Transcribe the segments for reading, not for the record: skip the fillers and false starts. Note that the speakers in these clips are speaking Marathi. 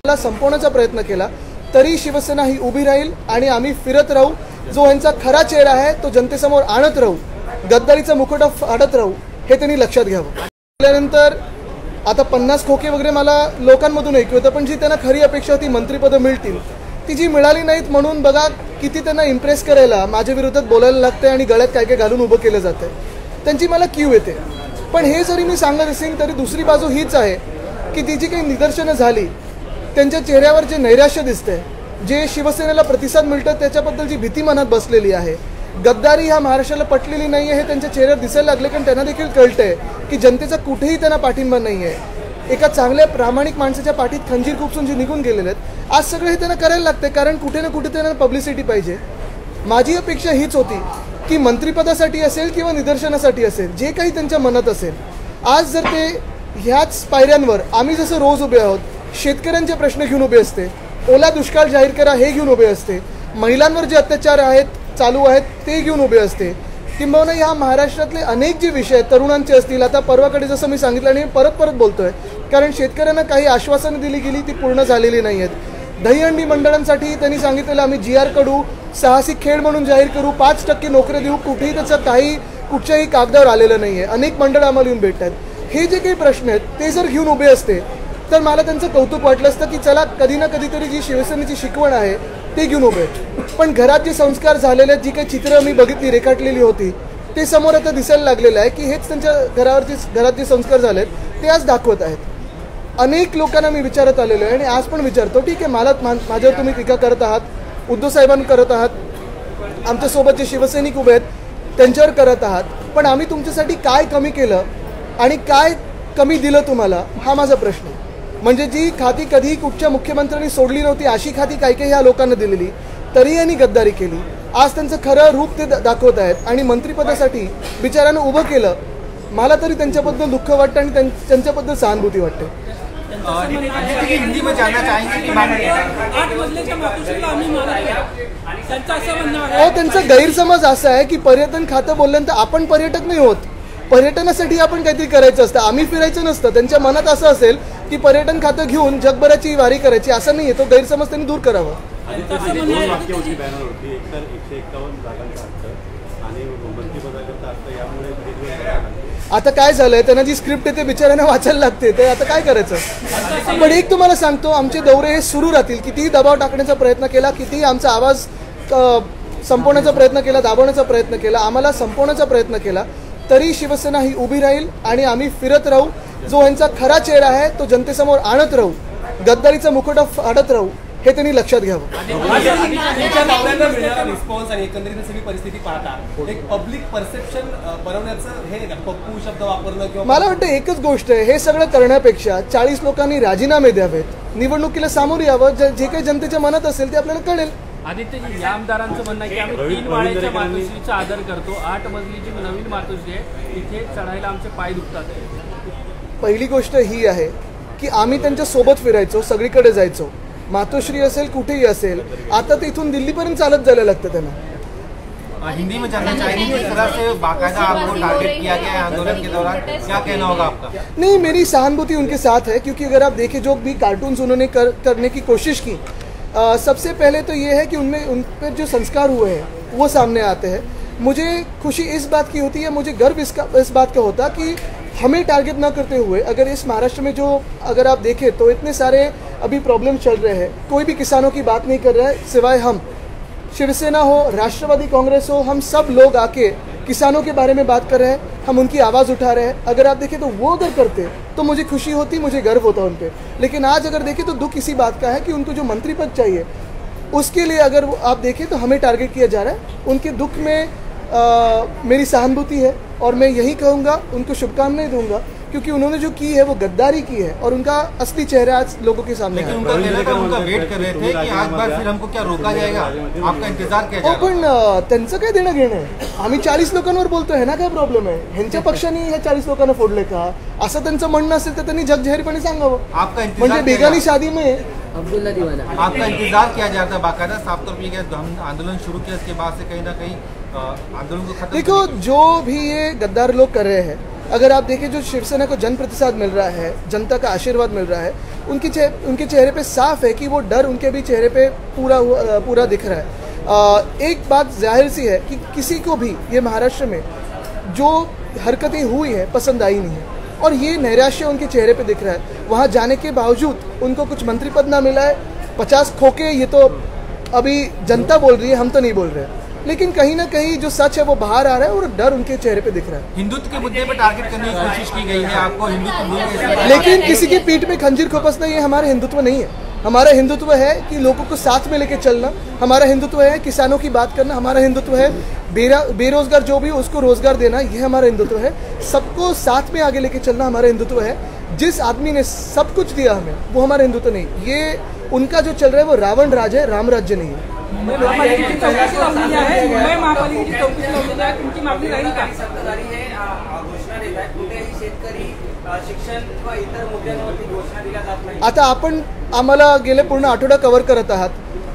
ला संपवण्याचा प्रयत्न केला तरी शिवसेना ही उभी राहील आणि आम्ही फिरत राहू। जो यांचा खरा चेहरा आहे तो जनतेसमोर आणत राहू, गद्दारीचा मुखवटा फाडत राहू, हे त्यांनी लक्षात घ्यावं। त्यानंतर आता 50 खोके वगैरे मला लोकांमधून ऐकू येतं, पण जी त्यांना खरी अपेक्षा होती मंत्रिपदं मिळतील ती जी मिळाली नाहीत म्हणून बघा किती त्यांना इम्प्रेस करायला माझ्या विरोधात बोलायला लागते आणि गळ्यात काय काय घालून उभं केलं जातं, त्यांची मला कीव येते। पण हे जरी मी सांगत असेल तरी दुसरी बाजू हीच आहे की ती जी काही निदर्शनं झाली त्यांच्या चेहऱ्यावर जे नैराश्य दिसते, जे शिवसेनेला प्रतिसाद मिळतं त्याच्याबद्दल जी भीती मनात बसलेली आहे, गद्दारी ह्या महाराष्ट्राला पटलेली नाही आहे हे त्यांच्या चेहऱ्यावर दिसायला लागले। कारण त्यांना देखील कळतंय की जनतेचा कुठेही त्यांना पाठिंबा नाही आहे। एका चांगल्या प्रामाणिक माणसाच्या पाठीत खंजीर खुपसून जे निघून गेलेले आहेत, आज सगळं हे त्यांना करायला लागते कारण कुठे ना कुठे त्यांना पब्लिसिटी पाहिजे। माझी अपेक्षा हीच होती की मंत्रिपदासाठी असेल किंवा निदर्शनासाठी असेल, जे काही त्यांच्या मनात असेल, आज जर ते ह्याच पायऱ्यांवर आम्ही जसं रोज उभे आहोत, शेतकऱ्यांचे प्रश्न घेऊन उभे असते, ओला दुष्काळ जाहीर करा हे घेऊन उभे असते, महिलांवर जे अत्याचार आहेत चालू आहेत ते घेऊन उभे असते, किंबहुना ह्या महाराष्ट्रातले अनेक जे विषय तरुणांचे असतील, आता परवाकडे जसं मी सांगितलं आणि परत बोलतोय कारण शेतकऱ्यांना काही आश्वासनं दिली गेली ती पूर्ण झालेली नाही आहेत। दहीहंडी मंडळांसाठी त्यांनी सांगितलेलं आम्ही GR कडू साहसी खेळ म्हणून जाहीर करू, 5% नोकऱ्या देऊ, कुठेही त्याचं काही कुठच्याही कागदावर आलेलं नाही आहे। अनेक मंडळ आम्हाला येऊन भेटतात। हे जे काही प्रश्न आहेत ते जर घेऊन उभे असते तर मला त्यांचं कौतुक वाटलं असतं की चला कधी ना कधीतरी जी शिवसेनेची शिकवण आहे ते घेऊन उभे। पण घरात जे संस्कार झालेले, जी काही चित्र मी बघितली रेखाटलेली होती ते समोर आता दिसायला लागलेलं आहे की हेच त्यांच्या घरात जे संस्कार झालेत ते आज दाखवत आहेत। अनेक लोकांना मी विचारत आलेलो आहे आणि आज पण विचारतो, ठीक आहे माझ्यावर तुम्ही टीका करत आहात, उद्धव साहेबांना करत आहात, आमच्यासोबत जे शिवसैनिक उभे आहेत त्यांच्यावर करत आहात, पण आम्ही तुमच्यासाठी काय कमी केलं आणि काय कमी दिलं तुम्हाला, हा माझा प्रश्न आहे। म्हणजे जी खाती कधी कुठच्या मुख्यमंत्र्यांनी सोडली नव्हती अशी खाती काही ह्या लोकांना दिलेली, तरी यांनी गद्दारी केली। आज त्यांचं खरं रूप ते दाखवत आहेत आणि मंत्रिपदासाठी बिचाऱ्यानं उभं केलं। मला तरी त्यांच्याबद्दल दुःख वाटतं आणि त्यांच्याबद्दल सहानुभूती वाटते। हिंदी में जानना चाहेंगे कि त्यांचा गैरसमज असा आहे की पर्यटन खातं बोलल्यानंतर आपण पर्यटक नाही होत, पर्यटनासाठी आपण काहीतरी करायचं असतं, आम्ही फिरायचं नसतं। त्यांच्या मनात असं असेल की पर्यटन खातं घेऊन जगभराची वारी करायची, असं नाही आहे। तो गैरसमज त्यांनी दूर करावा। आता काय झालंय, त्यांना जी स्क्रिप्ट आहे ते बिचाऱ्यांना वाचायला लागते, ते आता काय करायचं। पण एक तुम्हाला सांगतो, आमचे दौरे हे सुरू राहतील। कितीही दबाव टाकण्याचा प्रयत्न केला, कितीही आमचा आवाज संपवण्याचा प्रयत्न केला, दाबवण्याचा प्रयत्न केला, आम्हाला संपवण्याचा प्रयत्न केला तरी शिवसेना ही उभी राहील आणि आम्ही फिरत राहू। जो यांचा खरा चेहरा आहे तो जनतेसमोर आणत राहू, गद्दारीचा मुखवटा फाडत राहू, हे त्यांनी लक्षात घ्यावं। रिस्पॉन्स आणि एकंदरीत सगळी परिस्थिती पाहता एक पब्लिक परसेप्शन बनवण्याचं हे पप्पू शब्द वापरणं किंवा मला वाटतं एकच गोष्ट आहे, हे सगळं करण्यापेक्षा 40 लोकांनी राजीनामे द्यावेत, निवडणुकीला सामोरं यावं, जे काही जनतेच्या मनात असेल ते आपल्याला कळेल। आदित्यजी, या आमदारांचं म्हणणं आहे की आम्ही 3 माळ्याच्या मातोश्रीचा आदर करतो, 8 मजलीची नवीन मातोश्री आहे, इथे चढायला आमचे पाय दुखतात। पहिली गोष्ट ही आहे की आम्ही त्यांच्या सोबत फिरायचो, सगळीकडे जायचो, मातोश्री असेल कुठेही असेल, आता ते इथून दिल्लीपर्यंत चालत जायला लागतं त्यांना। हिंदी में जानना चाहेंगे कि इस तरह से बाकायदा आपको टारगेट किया गया है आंदोलन के दौरान, क्या कहना होगा आपका? नहीं, मेरी सहानुभूति उनके साथ है, क्योंकि अगर आप देखें जो भी कार्टून्स उन्होंने करने की कोशिश की, सबसे पहले तो ये है कि उन पर जो संस्कार हुए हैं वो सामने आते हैं। मुझे खुशी इस बात की होती है, मुझे गर्व इस बात का होता कि हमें टारगेट ना करते हुए अगर इस महाराष्ट्र में जो अगर आप देखें तो इतने सारे अभी प्रॉब्लम चल रहे हैं, कोई भी किसानों की बात नहीं कर रहा है सिवाय हम, शिवसेना हो, राष्ट्रवादी कांग्रेस हो, हम सब लोग आके किसानों के बारे में बात कर रहे हैं, हम उनकी आवाज़ उठा रहे हैं। अगर आप देखें तो वो अगर करते तो मुझे खुशी होती, मुझे गर्व होता उन पर। लेकिन आज अगर देखें तो दुख इसी बात का है कि उनको जो मंत्री पद चाहिए उसके लिए अगर आप देखें तो हमें टारगेट किया जा रहा है। उनके दुख में मेरी सहानुभूति है और मैं यही कहूँगा, उनको शुभकामनाएं दूंगा, क्योंकि उन्होंने जो की है वो गद्दारी की है और उनका असली चेहरा आज लोगों के सामने है। उनका वेट कर रहे थे कि आज बार फिर हमको क्या रोका जाएगा, आपका इंतजार किया जाएगा। पण त्यांचं काय देणं घेणं आहे, आम्ही 40 लोकांवर बोलतोय, ह्यांना काय प्रॉब्लेम आहे, ह्यांच्या पक्षाने ह्या 40 लोकांना फोडले का, असं त्यांचं म्हणणं असेल तर त्यांनी जगजाहीरपणे सांगावं। म्हणजे बेगानी शादी में अब्दुल्ला दीवाना आपका इंतजार किया जाता है बाकायदा, साफ तौर पर हम आंदोलन शुरू किया, इसके बाद से कहीं ना कहीं आंदोलन को खत्म। देखो, जो भी ये गद्दार लोग कर रहे हैं, अगर आप देखें जो शिवसेना को जन प्रतिसाद मिल रहा है, जनता का आशीर्वाद मिल रहा है, उनके चेहरे पे साफ है कि वो डर उनके भी चेहरे पे पूरा दिख रहा है। एक बात जाहिर सी है कि किसी को भी ये महाराष्ट्र में जो हरकतें हुई है पसंद आई नहीं है, और ये नैराश्य उनके चेहरे पे दिख रहा है। वहाँ जाने के बावजूद उनको कुछ मंत्री पद ना मिला है, 50 खोके, ये तो अभी जनता बोल रही है, हम तो नहीं बोल रहे हैं। लेकिन कहीं ना कहीं जो सच है वो बाहर आ रहा है और डर उनके चेहरे पे दिख रहा है। हिंदुत्व के मुद्दे पर टारगेट करने की कोशिश की गई है, आपको हिंदुत्व भूल गए, लेकिन किसी की पीठ में खंजीर खोपसना ये हमारा हिंदुत्व नहीं है। हमारा हिंदुत्व है कि लोगों को साथ में लेके चलना, हमारा हिंदुत्व है किसानों की बात करना, हमारा हिंदुत्व है बेरोजगार जो भी उसको रोजगार देना, ये हमारा हिंदुत्व है। सबको साथ में आगे लेके चलना हमारा हिंदुत्व है। जिस आदमी ने सब कुछ दिया हमें, वो हमारा हिंदुत्व नहीं। ये उनका जो चल रहा है वो रावण राज है, राम राज्य नहीं है। महापालिकेची चौकशी लावलेली आहे, मुंबई महापालिकेची चौकशी लावलेली आहे, तुमची मागणी राहील का? सत्ताधारी हे घोषणा देत आहेत, कुठेही शेतकरी, शिक्षण किंवा इतर मुद्द्यांवरती घोषणा दिल्या जात नाही। आता आपण आम्हाला गेले पूर्ण आठवडा कव्हर करत आहात।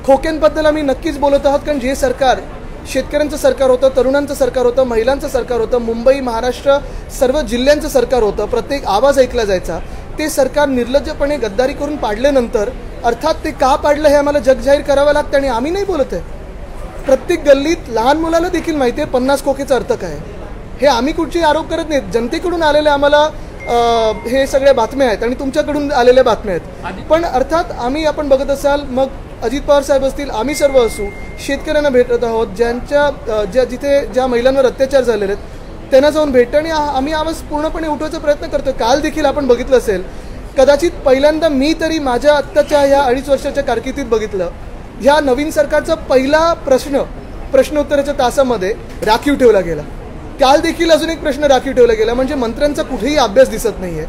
खोक्यांबद्दल आम्ही नक्कीच बोलत आहोत, कारण जे सरकार शेतकऱ्यांचं सरकार होतं, तरुणांचं सरकार होतं, महिलांचं सरकार होतं, मुंबई महाराष्ट्र सर्व जिल्ह्यांचं सरकार होतं, प्रत्येक आवाज ऐकला जायचा, ते सरकार निर्लज्जपणे गद्दारी करून पाडल्यानंतर अर्थात ते का पाडलं हे आम्हाला जग जाहीर करावं लागतं, आणि आम्ही नाही बोलत आहे। प्रत्येक गल्लीत लहान मुलाला देखील माहिती आहे 50 खोकेचा अर्थ काय आहे। हे आम्ही कुठचे आरोप करत नाहीत, जनतेकडून आलेले आम्हाला हे सगळ्या बातम्या आहेत आणि तुमच्याकडून आलेल्या बातम्या आहेत। पण अर्थात आम्ही, आपण बघत असाल, मग अजित पवार साहेब असतील, आम्ही सर्व असू, शेतकऱ्यांना भेटत आहोत, जिथे ज्या महिलांवर अत्याचार झालेले आहेत त्यांना जाऊन भेटतो आणि आम्ही आवाज पूर्णपणे उठवायचा प्रयत्न करतो। काल देखील आपण बघितलं असेल, कदाचित पहिल्यांदा मी तरी माझ्या आत्ताच्या ह्या 2.5 वर्षाच्या कारकिर्दीत बघितलं, ह्या नवीन सरकारचा पहिला प्रश्नोत्तराच्या तासामध्ये राखीव ठेवला गेला। काल देखील अजून एक प्रश्न राखीव ठेवला गेला, म्हणजे मंत्र्यांचा कुठेही अभ्यास दिसत नाहीये।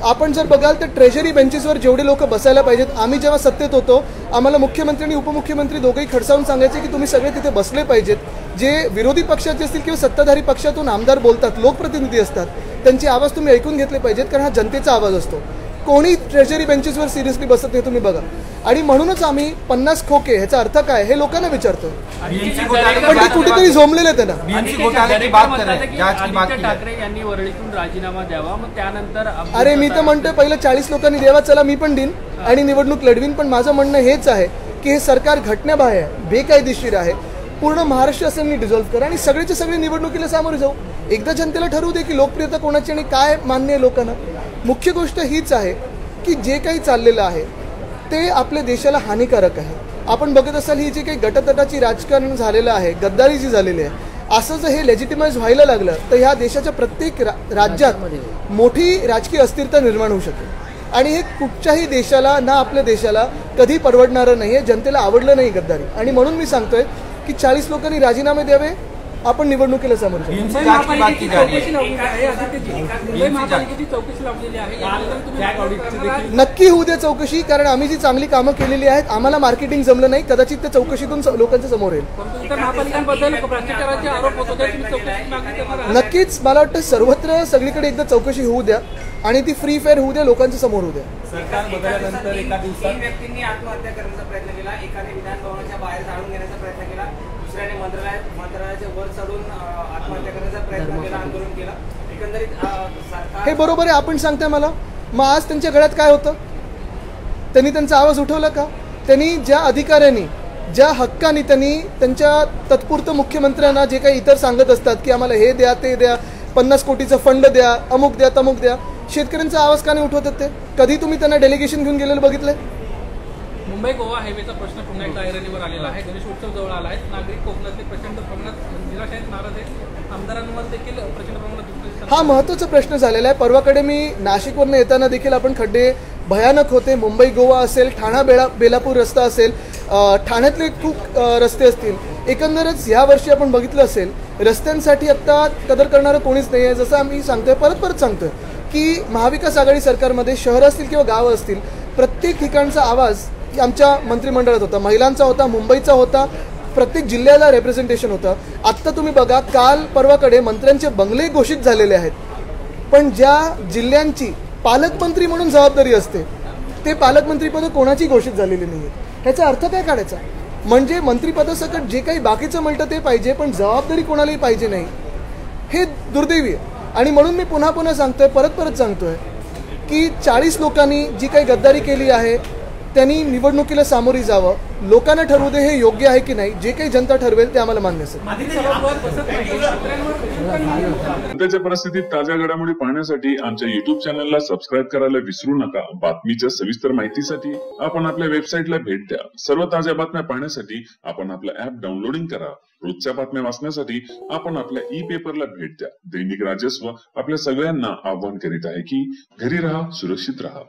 आपण जर बघाल तर ट्रेजरी बेंचेसवर जेवढे लोक बसायला पाहिजेत, आम्ही जेव्हा सत्तेत होतो आम्हाला मुख्यमंत्री आणि उपमुख्यमंत्री दोघेही खडसावून सांगायचे की तुम्ही सगळे तिथे बसले पाहिजेत। जे विरोधी पक्षाचे असतील किंवा सत्ताधारी पक्षातून आमदार बोलतात, लोकप्रतिनिधी असतात, त्यांचे आवाज तुम्ही ऐकून घेतले पाहिजेत, कारण हा जनतेचा आवाज असतो। कोणी ट्रेजरी बेंचेसवर सिरियसली बसत नाही, तुम्ही बघा। आणि म्हणूनच आम्ही 50 खोके ह्याचा अर्थ काय हे लोकांना विचारतो, पण ते कुठेतरी झोंबलेले आहेत ना। ठाकरे यांनी वरळीतून राजीनामा द्यावा, मग त्यानंतर अरे मी तर म्हणतोय पहिलं 40 लोकांनी द्यावा, चला मी पण देईन आणि निवडणूक लढवीन, पण माझं म्हणणं हेच आहे की हे सरकार घटनाबाह्य आहे, बेकायदेशीर आहे। पूर्ण महाराष्ट्र असेंब्ली डिझॉल्व्ह करा आणि सगळेचे सगळे निवडणुकीला सामोरे जाऊ। एकदा जनतेला ठरवू दे की लोकप्रियता कोणाची आणि काय मान्य आहे लोकांना। मुख्य गोष्ट हीच आहे की जे काही चाललेलं आहे ते आपल्या देशाला हानिकारक आहे। आपण बघत असाल, ही जी काही गटतटाची राजकारण झालेलं आहे, गद्दारी जी झालेली आहे, असं जर हे लेजिटिमाइज व्हायला लागलं तर ह्या देशाच्या प्रत्येक राज्यात मोठी राजकीय अस्थिरता निर्माण होऊ शकेल, आणि हे कुठच्याही देशाला, ना आपल्या देशाला कधी परवडणारं नाही आहे। जनतेला आवडलं नाही गद्दारी, आणि म्हणून मी सांगतोय की 40 लोकांनी राजीनामे द्यावे, आपण निवडणुकीला सामोरे जाऊ। मुंबई महापालिकेची चौकशी लावलेली आहे, मुंबई महापालिकेची चौकशी लावलेली आहे, नक्की होऊ द्या चौकशी, कारण आम्ही जी चांगली कामं केलेली आहेत, आम्हाला मार्केटिंग जमलं नाही, कदाचित त्या चौकशीतून लोकांच्या समोर येईल। महापालिकांबद्दल भ्रष्टाचाराचे आरोप होत होते, तुम्ही चौकशीची मागणी करणार आहात? नक्कीच, मला वाटतं सर्वत्र सगळीकडे एकदा चौकशी होऊ द्या आणि ती फ्री फेअर होऊ द्या, लोकांच्या समोर होऊ द्या। सरकार बदलल्यानंतर एका दिवसात 3 व्यक्तींनी आत्महत्या करण्याचा प्रयत्न केला, एकाने विधान भवनाच्या बाहेर जाळून घेण्याचा प्रयत्न केला, दुसऱ्याने मंत्रालयाच्या वर चढून आत्महत्या करण्याचा प्रयत्न केला, आंदोलन केला। एकंदरीत सरकार हे बरोबर आहे, आपण सांगताय मला, मग आज त्यांच्या गळ्यात काय होतं? त्यांनी त्यांचा आवाज उठवला का? त्यांनी ज्या अधिकाऱ्यांनी, ज्या हक्काने त्यांनी त्यांच्या तत्पुरतं मुख्यमंत्र्यांना जे काही इतर सांगत असतात की आम्हाला हे द्या, ते द्या, 50 कोटीचा फंड द्या, अमुक द्या, तमुक द्या, शेतकऱ्यांचा आवाज का नाही उठवतात ते? कधी तुम्ही त्यांना डेलिगेशन घेऊन गेलेलं बघितलंय? मुंबई गोवा हायवेचा प्रश्न पुन्हा एकदा ऐरणीवर आलेला आहे, गणेश उत्सव जवळ आला आहे, नागरिक कोकणातले प्रचंड प्रमाणात निराश आहेत, नाराज आहेत, आमदारांवर देखील प्रचंड प्रमाणात हा महत्त्वाचा प्रश्न झालेला आहे। परवाकडे मी नाशिकवरून येताना देखील आपण खड्डे भयानक होते, मुंबई गोवा असेल, ठाणा बेलापूर रस्ता असेल, ठाण्यातले खूप रस्ते असतील, एकंदरच ह्या वर्षी आपण बघितलं असेल रस्त्यांसाठी आत्ता कदर करणारं कोणीच नाही आहे। जसं आम्ही सांगतोय, परत सांगतोय की महाविकास आघाडी सरकारमध्ये शहरं असतील किंवा गावं असतील, प्रत्येक ठिकाणचा आवाज आमच्या मंत्रिमंडळात होता, महिलांचा होता, मुंबईचा होता, प्रत्येक जिल्ह्याला रिप्रेझेंटेशन होतं। आत्ता तुम्ही बघा, काल परवाकडे मंत्र्यांचे बंगले घोषित झालेले आहेत, पण ज्या जिल्ह्यांची पालकमंत्री म्हणून जबाबदारी असते ते पालकमंत्रीपद कोणाची घोषित झालेली नाही आहेत। ह्याचा अर्थ काय काढायचा? म्हणजे मंत्रिपदासकट जे काही बाकीचं मिळतं ते पाहिजे, पण जबाबदारी कोणालाही पाहिजे नाही, हे दुर्दैवी आहे। आणि म्हणून मी पुन्हा पुन्हा सांगतोय, परत सांगतोय की 40 लोकांनी जी काही गद्दारी केली आहे त्यांनी निवडणुकीला सामोरी जावं. लोकांना ठरवू दे हे योग्य आहे की नाही. जे काही जनता ठरवेल ते आम्हाला मान्य असेल. सध्याच्या परिस्थितीत ताज्या घडामोडी पाहण्यासाठी आमच्या YouTube चॅनलला सबस्क्राईब करायला विसरू नका. बातमीच्या सविस्तर माहितीसाठी आपण आपल्या वेबसाईटला भेट द्या. सर्व ताज्या बातम्या पाहण्यासाठी आपण आपलं ऍप डाउनलोडिंग करा. रोजच्या बातम्या वाचण्यासाठी आपण आपल्या ई-पेपरला भेट द्या. दैनिक राजस्व आपल्या सगळ्यांना आवाहन करीत आहे की घरी राहा, सुरक्षित राहा.